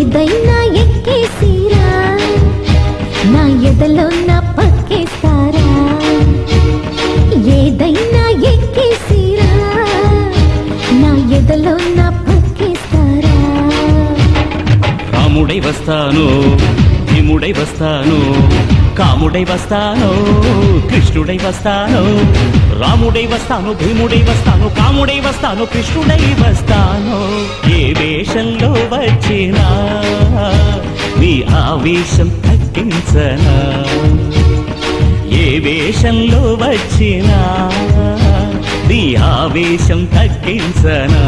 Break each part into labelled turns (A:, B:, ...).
A: ఏదైనా ఎక్కేసిరా నా ఎదలో నా పక్కేస్తారా ఏదైనా ఎక్కేసిరా నా ఎదలో నా పక్కేస్తారా
B: రాముడై వస్తాను భీముడై వస్తాను కాముడై వస్తాను కృష్ణుడై వస్తాను రాముడై వస్తాను భీముడై వస్తాను కాముడై వస్తాను కృష్ణుడై వస్తాను ఏ వేషంలో వచ్చినా నీ ఆవేశం తగ్గించనా ఏ వేషంలో వచ్చినా నీ ఆవేశం తగ్గించనా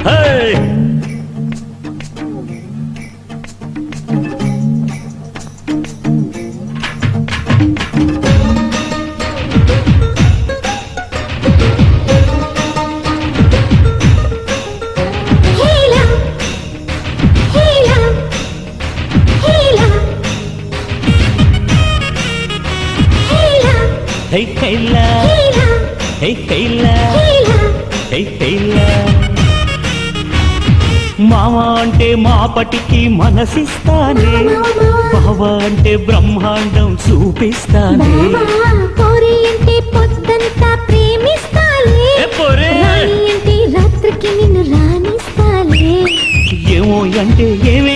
B: హే Hey Kayla, hey Kayla, hey Kayla. మావా అంటే మాపటికి మనసిస్తానే బావా అంటే బ్రహ్మాండం చూపిస్తానే
A: పోరి అంటే పొద్దంతా ప్రేమిస్తాలే రాణి అంటే రాత్రికి నిన్ను రాణిస్తాలే
B: ఏమో అంటే ఏమే